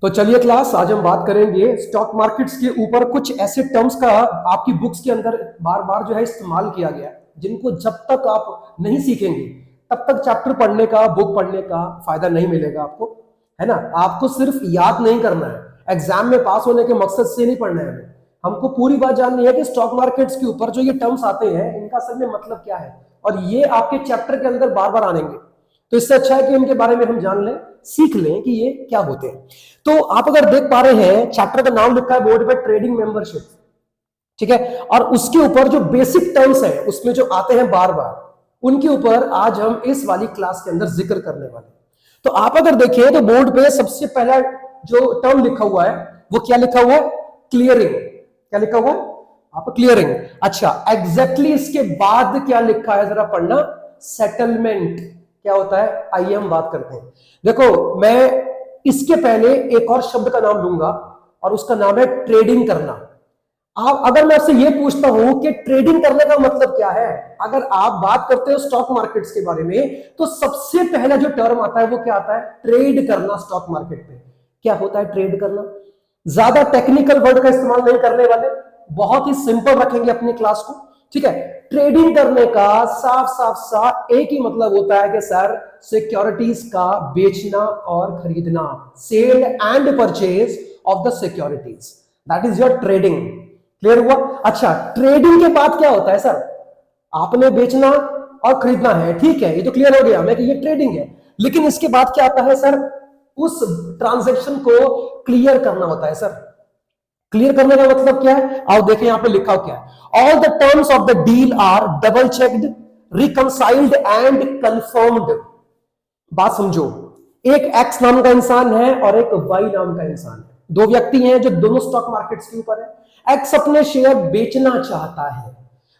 तो चलिए क्लास, आज हम बात करेंगे स्टॉक मार्केट्स के ऊपर कुछ ऐसे टर्म्स का आपकी बुक्स के अंदर बार बार जो है इस्तेमाल किया गया, जिनको जब तक आप नहीं सीखेंगे तब तक चैप्टर पढ़ने का, बुक पढ़ने का फायदा नहीं मिलेगा आपको, है ना। आपको सिर्फ याद नहीं करना है, एग्जाम में पास होने के मकसद से नहीं पढ़ना है हमें। हमको पूरी बात जाननी है कि स्टॉक मार्केट्स के ऊपर जो ये टर्म्स आते हैं इनका असल में मतलब क्या है, और ये आपके चैप्टर के अंदर बार बार आएंगे। तो इससे अच्छा है कि इनके बारे में हम जान लें, सीख लें कि ये क्या होते हैं। तो आप अगर देख पा रहे हैं, चैप्टर का नाम लिखा है बोर्ड पे ट्रेडिंग मेंबरशिप, ठीक है। और उसके ऊपर जो बेसिक टर्म्स है उसमें जो आते हैं बार बार, उनके ऊपर आज हम इस वाली क्लास के अंदर जिक्र करने वाले हैं। तो आप अगर देखें तो बोर्ड पे सबसे पहला जो टर्म लिखा हुआ है वो क्या लिखा हुआ है? क्लियरिंग। क्या लिखा हुआ है? आप क्लियरिंग। अच्छा, एग्जैक्टली इसके बाद क्या लिखा है जरा पढ़ना। सेटलमेंट। क्या होता है आइए हम बात करते हैं। देखो, मैं इसके पहले एक और शब्द का नाम लूंगा और उसका नाम है ट्रेडिंग करना। आप अगर मैं आपसे ये पूछता हूं कि ट्रेडिंग करने का मतलब क्या है, अगर आप बात करते हो स्टॉक मार्केट्स के बारे में, तो सबसे पहला जो टर्म आता है वो क्या आता है? ट्रेड करना। स्टॉक मार्केट में क्या होता है ट्रेड करना? ज्यादा टेक्निकल वर्ड का इस्तेमाल नहीं करने वाले, बहुत ही सिंपल रखेंगे अपनी क्लास को, ठीक है। ट्रेडिंग करने का साफ साफ साफ एक ही मतलब होता है कि सर, सिक्योरिटीज का बेचना और खरीदना, sale and purchase of the securities, that is your trading. Clear हुआ? अच्छा, ट्रेडिंग के बाद क्या होता है सर? आपने बेचना और खरीदना है, ठीक है, ये तो क्लियर हो गया हमें कि ये ट्रेडिंग है। लेकिन इसके बाद क्या आता है सर? उस ट्रांजैक्शन को क्लियर करना होता है सर। क्लियर करने का मतलब क्या है? आओ देखें यहां पे लिखा क्या है। All the terms of the deal are double checked, reconciled and confirmed. बात समझो, एक एक्स नाम का इंसान है और एक वाई नाम का इंसान है, दो व्यक्ति हैं जो दोनों स्टॉक मार्केट्स के ऊपर है। एक्स अपने शेयर बेचना चाहता है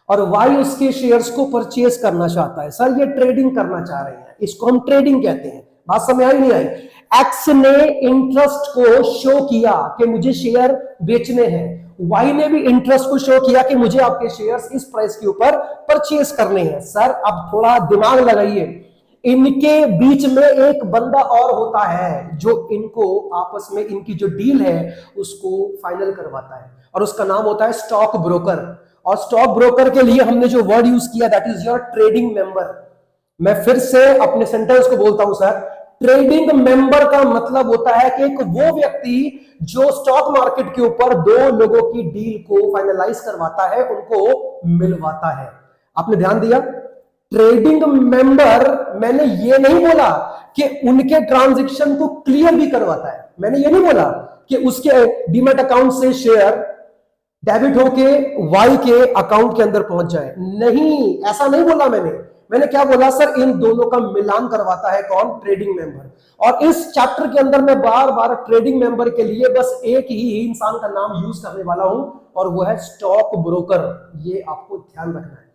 और वाई उसके शेयर्स को परचेज करना चाहता है। सर, ये ट्रेडिंग करना चाह रहे हैं, इसको हम ट्रेडिंग कहते हैं। बात समझ आई नहीं आई? एक्स ने इंटरेस्ट को शो किया कि मुझे शेयर बेचने हैं, वाई ने भी इंटरेस्ट को शो किया कि मुझे आपके शेयर्स इस प्राइस के ऊपर परचेज करने हैं। सर, अब थोड़ा दिमाग लगाइए, इनके बीच में एक बंदा और होता है जो इनको आपस में इनकी जो डील है उसको फाइनल करवाता है, और उसका नाम होता है स्टॉक ब्रोकर। और स्टॉक ब्रोकर के लिए हमने जो वर्ड यूज किया, that is your trading member. मैं फिर से अपने सेंटेंस को बोलता हूं सर, ट्रेडिंग मेंबर का मतलब होता है कि एक वो व्यक्ति जो स्टॉक मार्केट के ऊपर दो लोगों की डील को फाइनलाइज करवाता है, उनको मिलवाता है। आपने ध्यान दिया? ट्रेडिंग मेंबर, मैंने ये नहीं बोला कि उनके ट्रांजैक्शन को क्लियर भी करवाता है, मैंने ये नहीं बोला कि उसके डीमैट अकाउंट से शेयर डेबिट होके वाई के अकाउंट के अंदर पहुंच जाए, नहीं, ऐसा नहीं बोला मैंने क्या बोला सर? इन दोनों का मिलान करवाता है कौन? Trading member. और इस चैप्टर के अंदर मैं बार बार ट्रेडिंग मेंबर के लिए बस एक ही इंसान का नाम यूज करने वाला हूं, और वो है स्टॉक ब्रोकर। ये आपको ध्यान रखना है,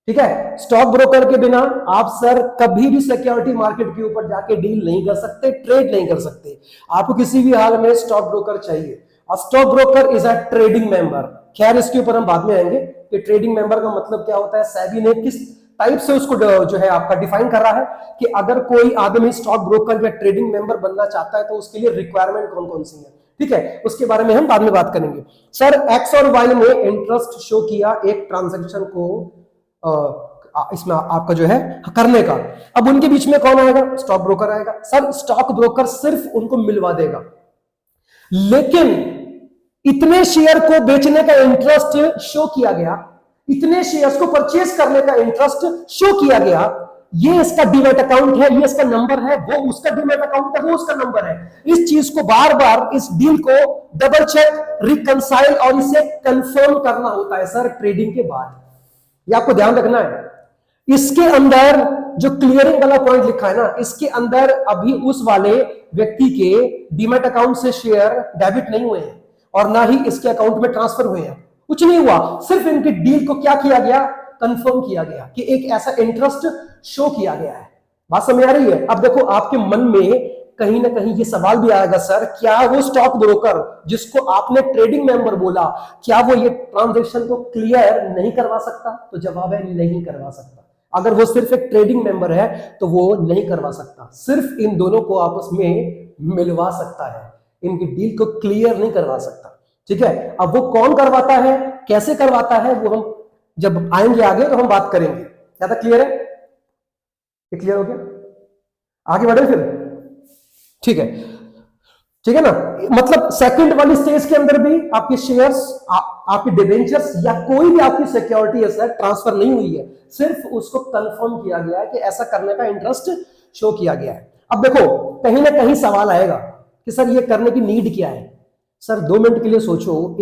ठीक है। स्टॉक ब्रोकर के बिना आप सर कभी भी सिक्योरिटी मार्केट के ऊपर जाके डील नहीं कर सकते, ट्रेड नहीं कर सकते। आपको किसी भी हाल में स्टॉक ब्रोकर चाहिए, और stock broker is a trading member. खैर, इसके ऊपर हम बाद में आएंगे कि ट्रेडिंग मेंबर का मतलब क्या होता है। सेबी ने किस टाइप से उसको जो है आपका डिफाइन कर रहा है कि अगर कोई आदमी स्टॉक ब्रोकर या ट्रेडिंग मेंबर बनना चाहता है तो उसके लिए रिक्वायरमेंट कौन कौन सी है, ठीक है, उसके बारे में हम बाद में बात करेंगे। सर, एक्स और वाई ने इंटरेस्ट शो किया एक ट्रांजैक्शन को इसमें आपका जो है करने का। अब उनके बीच में कौन आएगा? स्टॉक ब्रोकर आएगा। सर, स्टॉक ब्रोकर सिर्फ उनको मिलवा देगा, लेकिन इतने शेयर को बेचने का इंटरेस्ट शो किया गया, इतने शेयर्स को परचेज करने का इंटरेस्ट शो किया गया, ये इसका डीमैट अकाउंट है, ये इसका नंबर है, वो उसका डीमैट अकाउंट है, वो उसका नंबर है। इस चीज को बार बार, इस डील को डबल चेक, रिकंसाइल और इसे कंफर्म करना होता है सर ट्रेडिंग के बाद। ये आपको ध्यान रखना है। इसके अंदर जो क्लियरिंग वाला पॉइंट लिखा है ना, इसके अंदर अभी उस वाले व्यक्ति के डीमैट अकाउंट से शेयर डेबिट नहीं हुए हैं और ना ही इसके अकाउंट में ट्रांसफर हुए हैं, कुछ नहीं हुआ। सिर्फ इनकी डील को क्या किया गया? कंफर्म किया गया कि एक ऐसा इंटरेस्ट शो किया गया है। बात समझ आ रही है? अब देखो, आपके मन में कहीं ना कहीं ये सवाल भी आएगा, सर क्या वो स्टॉक ब्रोकर जिसको आपने ट्रेडिंग मेंबर बोला, क्या वो ये ट्रांजैक्शन को क्लियर नहीं करवा सकता? तो जवाब है नहीं करवा सकता। अगर वो सिर्फ एक ट्रेडिंग मेंबर है तो वो नहीं करवा सकता, सिर्फ इन दोनों को आपस में मिलवा सकता है। इनकी डील को क्लियर नहीं करवा सकता। ठीक है, अब वो कौन करवाता है, कैसे करवाता है, वो हम जब आएंगे आगे तो हम बात करेंगे। ज्यादा क्लियर है? ये क्लियर हो गया? आगे बढ़े फिर। ठीक है, ठीक है ना। मतलब सेकंड वाली स्टेज के अंदर भी आपके शेयर्स, आपके डिबेंचर्स या कोई भी आपकी सिक्योरिटी है सर ट्रांसफर नहीं हुई है, सिर्फ उसको कंफर्म किया गया है कि ऐसा करने का इंटरेस्ट शो किया गया है। अब देखो कहीं ना कहीं सवाल आएगा कि सर ये करने की नीड क्या है। सर 2 मिनट के लिए सोचो,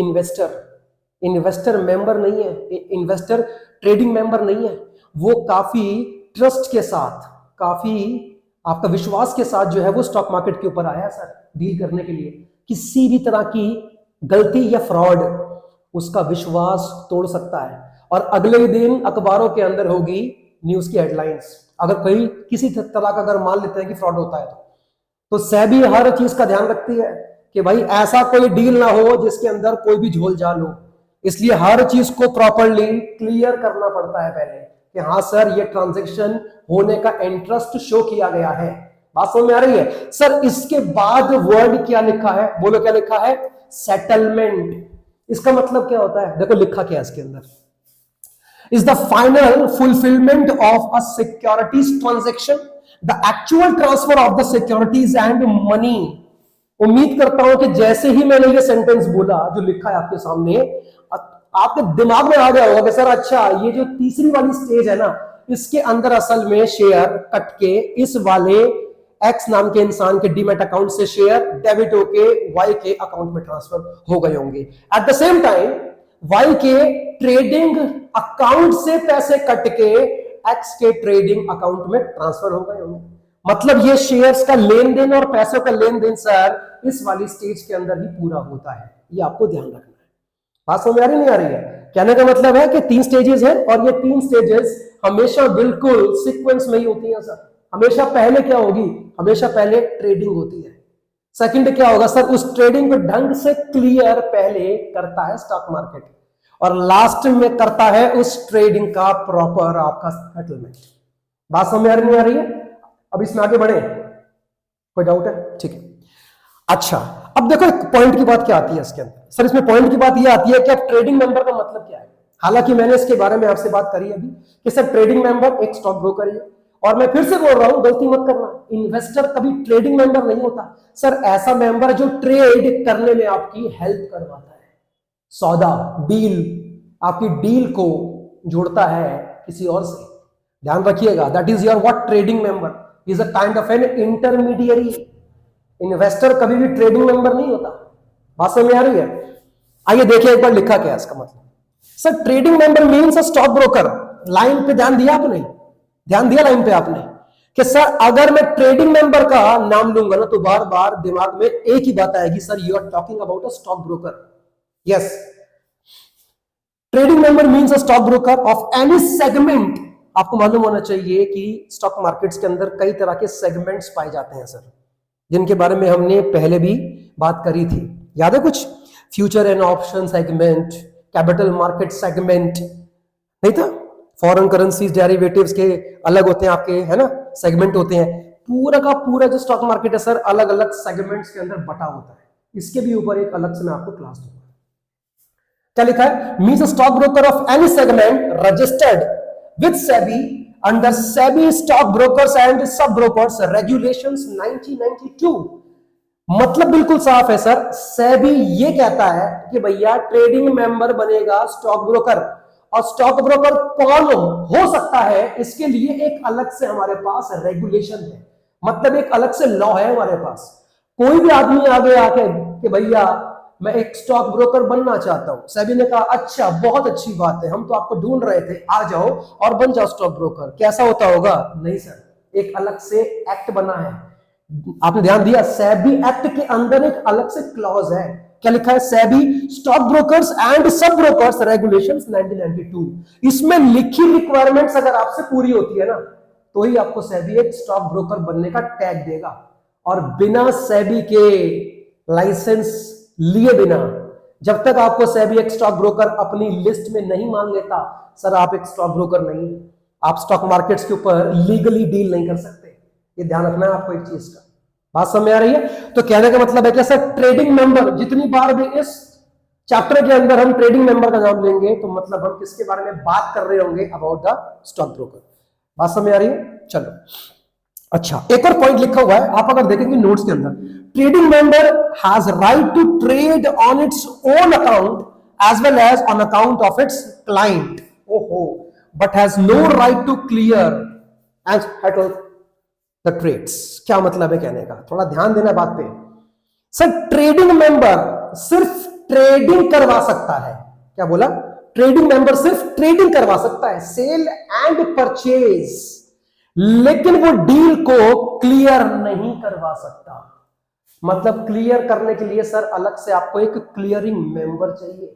इन्वेस्टर मेंबर नहीं है, इन्वेस्टर ट्रेडिंग मेंबर नहीं है, वो काफी ट्रस्ट के साथ, काफी आपका विश्वास के साथ जो है वो स्टॉक मार्केट के ऊपर आया सर डील करने के लिए। किसी भी तरह की गलती या फ्रॉड उसका विश्वास तोड़ सकता है, और अगले ही दिन अखबारों के अंदर होगी न्यूज की हेडलाइंस। अगर कोई किसी तरह का अगर मान लेते हैं कि फ्रॉड होता है तो सेबी हर चीज का ध्यान रखती है कि भाई ऐसा कोई डील ना हो जिसके अंदर कोई भी झोल झाल हो, इसलिए हर चीज को प्रॉपरली क्लियर करना पड़ता है पहले कि हाँ सर ये ट्रांजैक्शन होने का इंटरेस्ट शो किया गया है। बात समझ में आ रही है? सर इसके बाद वर्ड क्या लिखा है, बोलो क्या लिखा है? सेटलमेंट। इसका मतलब क्या होता है? देखो लिखा क्या है इसके अंदर, is the final fulfillment of a securities transaction, the actual transfer of the securities and money। उम्मीद करता हूं कि जैसे ही मैंने ये सेंटेंस बोला जो लिखा है आपके सामने, आपके दिमाग में आ गया होगा कि सर अच्छा ये जो तीसरी वाली स्टेज है ना, इसके अंदर असल में शेयर कट के इस वाले एक्स नाम के इंसान के डीमैट अकाउंट से शेयर डेबिट होके वाई के अकाउंट में ट्रांसफर हो गए होंगे। At the same time Y के ट्रेडिंग अकाउंट से पैसे कट के एक्स के ट्रेडिंग अकाउंट में ट्रांसफर हो गए होंगे। मतलब ये शेयर्स का लेन देन और पैसों का लेन देन सर इस वाली स्टेज के अंदर ही पूरा होता है, ये आपको ध्यान रखना है। बात समझ आ रही नहीं आ रही है? कहने का मतलब है कि 3 स्टेजेस है और ये 3 स्टेजेस हमेशा बिल्कुल सीक्वेंस में ही होती है सर। हमेशा पहले क्या होगी? हमेशा पहले ट्रेडिंग होती है। सेकंड क्या होगा सर? उस ट्रेडिंग को ढंग से क्लियर पहले करता है स्टॉक मार्केट, और लास्ट में करता है उस ट्रेडिंग का प्रॉपर आपका सेटलमेंट। बात समझ आ रही नहीं आ रही है? अब इसमें आगे बढ़े, कोई डाउट है? ठीक है, अच्छा अब देखो एक पॉइंट की बात क्या आती है इसके अंदर। सर इसमें पॉइंट की बात ये आती है कि अब ट्रेडिंग मेंबर का मतलब क्या है। हालांकि मैंने इसके बारे में आपसे बात करी अभी कि सर ट्रेडिंग मेंबर एक स्टॉक ब्रोकर है, और मैं फिर से बोल रहा हूं गलती मत करना, इन्वेस्टर कभी ट्रेडिंग मेंबर नहीं होता सर। ऐसा मेंबर जो ट्रेड करने में आपकी हेल्प करवाता है, सौदा डील, आपकी डील को जोड़ता है किसी और से। ध्यान रखिएगा, that is your what trading member is a kind of N intermediary. Investor कभी भी ट्रेडिंग मेंबर नहीं होता। बात समझ में आ रही है? आइए देखिए एक बार लिखा क्या है इसका मतलब। Sir trading member means a stock broker. Line पे ध्यान दिया आपने? ध्यान दिया लाइन पे आपने कि सर अगर मैं ट्रेडिंग मेंबर का नाम लूंगा ना तो बार बार दिमाग में एक ही बात आएगी, sir you are talking about a stock broker. Yes, trading member means a stock broker of any segment. आपको मालूम होना चाहिए कि स्टॉक मार्केट्स के अंदर कई तरह के सेगमेंट्स पाए जाते हैं सर, जिनके बारे में हमने पहले भी बात करी थी। याद है कुछ? Future and option segment, capital market segment, नहीं था? फॉरेन करेंसीज डेरिवेटिव्स के अलग होते हैं आपके, है ना, सेगमेंट होते हैं। पूरा का पूरा जो स्टॉक मार्केट है सर अलग अलग सेगमेंट्स के अंदर बटा होता है। इसके भी ऊपर एक अलग से मैं आपको क्लास दूंगा। क्या लिखा है? Means stock broker of any segment registered with SEBI under SEBI stock brokers and सब ब्रोकर्स रेगुलेशंस 1992। मतलब बिल्कुल साफ है सर, सेबी ये कहता है कि भैया ट्रेडिंग मेंबर बनेगा स्टॉक ब्रोकर, और स्टॉक ब्रोकर कौन हो सकता है इसके लिए एक अलग से हमारे पास रेगुलेशन है, मतलब एक अलग से लॉ है हमारे पास। कोई भी आदमी आगे आके कि भैया मैं एक स्टॉक ब्रोकर बनना चाहता हूं, सेबी ने कहा अच्छा बहुत अच्छी बात है, हम तो आपको ढूंढ रहे थे, आ जाओ और बन जाओ स्टॉक ब्रोकर। कैसा होता होगा? नहीं सर, एक अलग से एक्ट बना है। आपने ध्यान दिया? सेबी एक्ट के अंदर एक अलग से क्लॉज है। क्या लिखा है? सेबी स्टॉक ब्रोकर्स एंड सब ब्रोकर्स रेगुलेशंस 1992। इसमें लिखी रिक्वायरमेंट्स अगर आपसे पूरी होती है ना तो ही आपको सेबी एक स्टॉक ब्रोकर बनने का टैग देगा, और बिना सेबी के लाइसेंस लिए बिना जब तक आपको सेबी एक स्टॉक ब्रोकर अपनी लिस्ट में नहीं मान लेता सर आप एक स्टॉक ब्रोकर नहीं, आप स्टॉक मार्केट्स के ऊपर लीगली डील नहीं कर सकते। ये ध्यान रखना है आपको एक चीज का। बात समझ में आ रही है? तो कहने का मतलब है कि सर ट्रेडिंग मेंबर, जितनी बार भी इस चैप्टर के अंदर हम ट्रेडिंग मेंबर का नाम लेंगे तो मतलब हम किसके बारे में बात कर रहे होंगे? About the stock broker. बात समझ में आ रही है? चलो अच्छा, एक और पॉइंट लिखा हुआ है, आप अगर देखेंगे नोट्स के अंदर, trading member has right to trade on its own account as well as on account of its client, ओहो, but has no right to clear as settle the trades. क्या मतलब है कहने का? थोड़ा ध्यान देना बात पे। सर ट्रेडिंग मेंबर सिर्फ ट्रेडिंग करवा सकता है। क्या बोला? ट्रेडिंग मेंबर सिर्फ ट्रेडिंग करवा सकता है, सेल एंड परचेज, लेकिन वो डील को क्लियर नहीं करवा सकता। मतलब क्लियर करने के लिए सर अलग से आपको एक क्लियरिंग मेंबर चाहिए।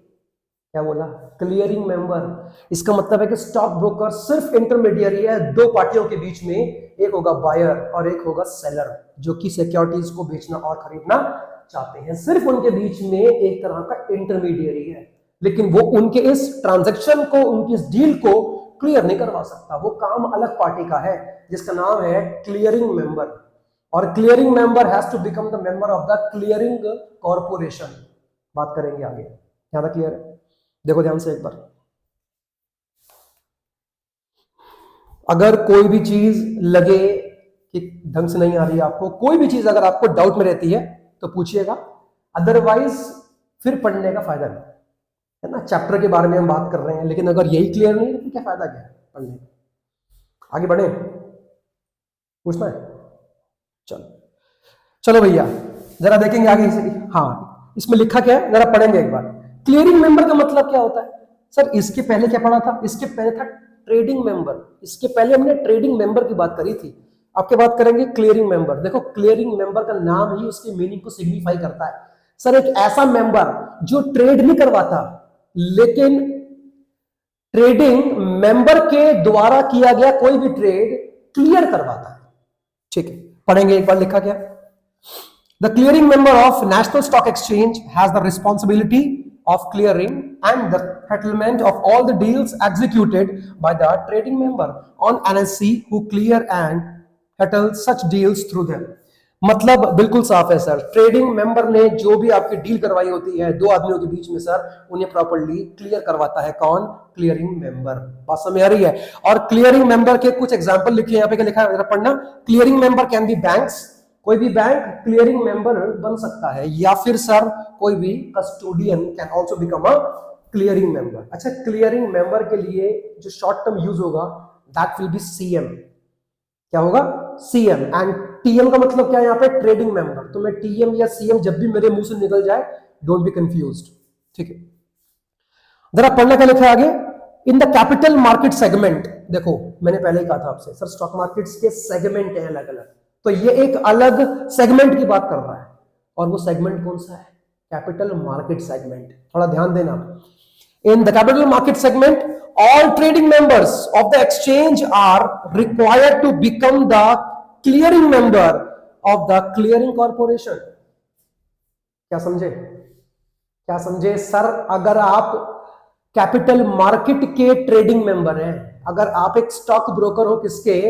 क्या बोला? Clearing member. इसका मतलब है कि स्टॉक ब्रोकर सिर्फ इंटरमीडियरी है दो पार्टियों के बीच में, एक होगा बायर और एक होगा सेलर, जो कि सिक्योरिटीज को बेचना और खरीदना चाहते हैं। सिर्फ उनके बीच में एक तरह का इंटरमीडियरी है, लेकिन वो उनके इस ट्रांजैक्शन को, उनकी इस डील को क्लियर नहीं करवा सकता। वो काम अलग पार्टी का है जिसका नाम है क्लियरिंग मेंबर। और clearing member has to become the member of the clearing corporation. बात करेंगे आगे। ज्यादा क्लियर है? देखो ध्यान से एक बार, अगर कोई भी चीज लगे कि ढंग से नहीं आ रही है आपको, कोई भी चीज अगर आपको डाउट में रहती है तो पूछिएगा, अदरवाइज फिर पढ़ने का फायदा नहीं है ना। चैप्टर के बारे में हम बात कर रहे हैं, लेकिन अगर यही क्लियर नहीं है तो क्या फायदा क्या है पढ़ने का? आगे बढ़े, पूछना है? चलो चलो भैया जरा देखेंगे आगे से। हाँ, इसमें लिखा क्या है जरा पढ़ेंगे एक बार। क्लियरिंग मेंबर का मतलब क्या होता है? सर इसके पहले क्या पढ़ा था? इसके पहले था ट्रेडिंग मेंबर। इसके पहले हमने ट्रेडिंग मेंबर की बात करी थी। आपके बात करेंगे क्लियरिंग मेंबर। देखो क्लियरिंग मेंबर का नाम ही उसके मीनिंग को सिग्निफाई करता है। सर एक ऐसा मेंबर जो ट्रेड नहीं करवाता, लेकिन ट्रेडिंग मेंबर के द्वारा किया गया कोई भी ट्रेड क्लियर करवाता है। ठीक है, पढ़ेंगे एक बार लिखा क्या। The clearing member of National Stock Exchange has the responsibility of clearing and the settlement of all the deals executed by the trading member on NSE who clear and settle such deals through them. मतलब बिल्कुल साफ है sir, trading member ने जो भी आपकी deal करवाई होती है दो आदमियों के बीच में सर, उन्हें प्रॉपर्ली क्लियर करवाता है। कौन? Clearing member. बात समझ आ रही है? और क्लियरिंग मेंबर के कुछ एग्जांपल लिखे यहाँ पे, क्या लिखा है पढ़ना। Clearing member can be banks, कोई भी बैंक क्लियरिंग मेंबर बन सकता है, या फिर सर कोई भी custodian can also become a clearing member. अच्छा, क्लियरिंग मेंबर के लिए जो शॉर्ट टर्म यूज होगा दैट विल बी सीएम। क्या होगा? सीएम। एंड टीएम का मतलब क्या है यहाँ पे? Trading member. तो मैं टीएम या सीएम जब भी मेरे मुंह से निकल जाए, डोंट बी कंफ्यूज्ड। ठीक है, जरा पढ़ना क्या लिखा है आगे। In the capital market segment, देखो मैंने पहले ही कहा था आपसे सर स्टॉक मार्केट्स के सेगमेंट हैं अलग अलग, तो ये एक अलग सेगमेंट की बात कर रहा है। और वो सेगमेंट कौन सा है? Capital market segment. थोड़ा ध्यान देना। In the capital market segment all trading members of the exchange are required to become the clearing member of the clearing corporation. क्या समझे? क्या समझे सर? अगर आप कैपिटल मार्केट के ट्रेडिंग मेंबर हैं, अगर आप एक स्टॉक ब्रोकर हो किसके?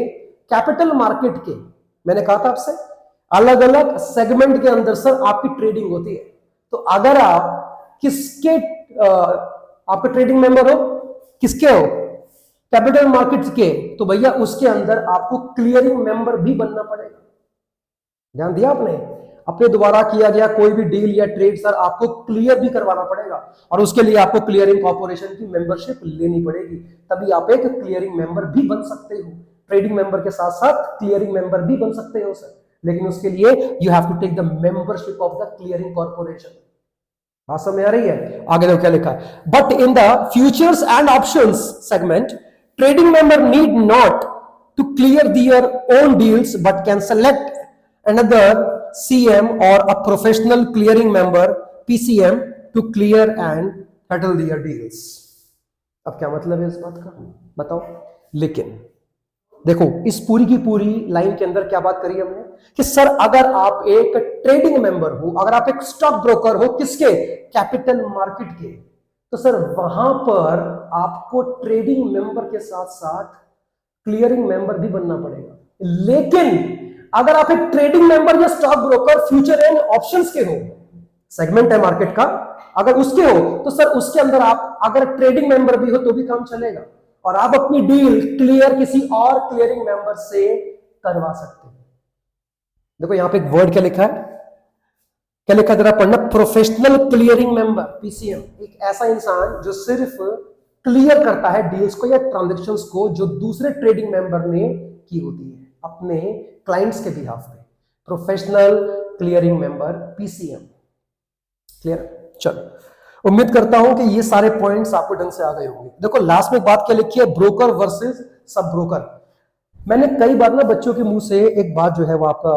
कैपिटल मार्केट के। मैंने कहा था आपसे अलग अलग सेगमेंट के अंदर सर आपकी ट्रेडिंग होती है। तो अगर आप किसके आपके ट्रेडिंग मेंबर हो, किसके हो? कैपिटल मार्केट्स के, तो भैया उसके अंदर आपको क्लियरिंग मेंबर भी बनना पड़ेगा। ध्यान दिया आपने? अपने द्वारा किया गया कोई भी डील या ट्रेड सर आपको क्लियर भी करवाना पड़ेगा, और उसके लिए आपको क्लियरिंग कॉर्पोरेशन की मेंबरशिप लेनी पड़ेगी, तभी आप एक क्लियरिंग मेंबर भी बन सकते हो। ट्रेडिंग मेंबर के साथ साथ क्लियरिंग मेंबर भी बन सकते हो सर, लेकिन उसके लिए you have to take the membership of the clearing corporation. बात समझ आ रही है? आगे देखो क्या लिखा है। But in the futures and options segment, trading member need not to clear their own deals but can select another CM or a professional clearing member PCM to clear and settle their deals. अब क्या मतलब है इस बात का बताओ? लेकिन देखो इस पूरी की पूरी लाइन के अंदर क्या बात करी हमने कि सर अगर आप एक ट्रेडिंग मेंबर हो, अगर आप एक स्टॉक ब्रोकर हो किसके? कैपिटल मार्केट के, तो सर वहां पर आपको ट्रेडिंग मेंबर के साथ साथ क्लियरिंग मेंबर भी बनना पड़ेगा। लेकिन अगर आप एक ट्रेडिंग मेंबर या stock broker future and options के हो, सेगमेंट है मार्केट का, अगर उसके हो तो सर उसके अंदर आप अगर ट्रेडिंग मेंबर भी हो तो भी काम चलेगा और आप अपनी डील क्लियर किसी और क्लियरिंग मेंबर से करवा सकते हैं। देखो यहां पे एक वर्ड क्या लिखा है, क्या लिखा जरा पढ़ना, प्रोफेशनल क्लियरिंग मेंबर, पीसीएम। एक ऐसा इंसान जो सिर्फ क्लियर करता है डील्स को या ट्रांजैक्शंस को जो दूसरे ट्रेडिंग मेंबर ने की होती है अपने क्लाइंट्स के बिहाफ पे, professional clearing member, PCM. Clear? चलो, उम्मीद करता हूं कि ये सारे पॉइंट्स आपको ढंग से आ गए होंगे। देखो लास्ट में बात क्या लिखी है, ब्रोकर वर्सेस सब ब्रोकर। मैंने कई बार ना बच्चों के मुंह से एक बात जो है वो आपका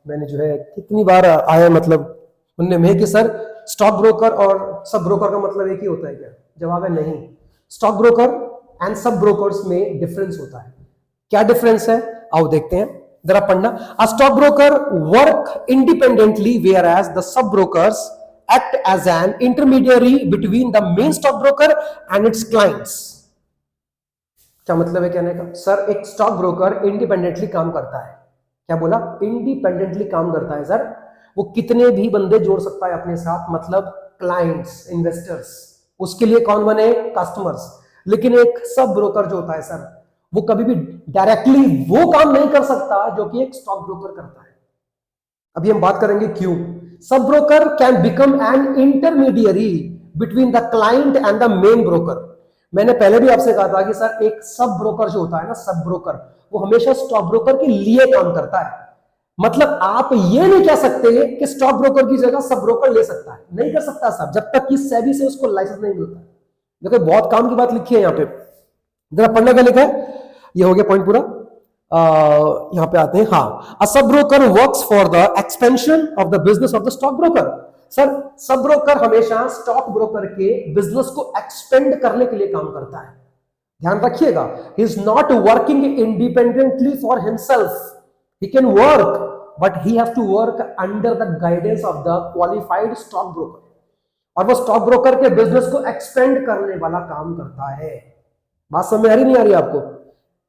मैंने जो है कितनी बार आया मतलब सुनने में कि सर स्टॉक ब्रोकर और सब ब्रोकर का मतलब एक ही होता है क्या? जवाब है नहीं। स्टॉक ब्रोकर एंड सब ब्रोकर्स में डिफरेंस होता है। क्या डिफरेंस है आओ देखते हैं, जरा पढ़ना। A stock broker work independently where as the sub brokers act as an intermediary between the main stockbroker and its clients। क्या मतलब है कहने का? सर एक स्टॉक ब्रोकर इंडिपेंडेंटली काम करता है। क्या बोला? इंडिपेंडेंटली काम करता है सर। वो कितने भी बंदे जोड़ सकता है अपने साथ, मतलब क्लाइंट्स, इन्वेस्टर्स, उसके लिए कौन बने? कस्टमर्स। लेकिन एक सब ब्रोकर जो होता है सर, वो कभी भी डायरेक्टली वो काम नहीं कर सकता जो कि एक स्टॉक ब्रोकर करता है। अभी हम बात करेंगे क्यों। Sub broker can become an intermediary between the client and the main broker. मैंने पहले भी आपसे कहा था कि सर एक सब ब्रोकर जो होता है ना, सब ब्रोकर, वो हमेशा स्टॉक ब्रोकर के लिए काम करता है। मतलब आप ये नहीं कह सकते कि स्टॉक ब्रोकर की जगह सब ब्रोकर ले सकता है, नहीं कर सकता साहब, जब तक कि सेबी से उसको लाइसेंस नहीं मिलता। देखो बहुत काम की बात लिखी है यहां पे, जरा पढ़ने का लिखा है। ये हो गया पॉइंट पूरा। यहां पे आते हैं। हाँ, uh sub broker works for the expansion of the business of the stock broker. Sir sub broker हमेशा स्टॉक ब्रोकर के बिजनेस को एक्सपेंड करने के लिए काम करता है। ध्यान रखिएगा, he is not working independently for himself. He can work but he have to work under the guidance of the qualified stock broker, और वो स्टॉक ब्रोकर के बिजनेस को एक्सपेंड करने वाला काम करता है। बात समझ आ रही नहीं आ रही आपको?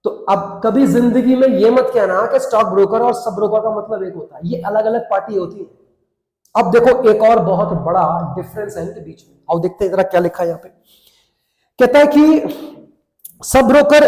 तो अब कभी जिंदगी में ये मत कहना कि स्टॉक ब्रोकर और सब ब्रोकर का मतलब एक होता है, ये अलग अलग पार्टी होती है। अब देखो एक और बहुत बड़ा डिफरेंस है इनके बीच में, आओ देखते हैं जरा क्या लिखा है यहां पे। कहता है कि सब ब्रोकर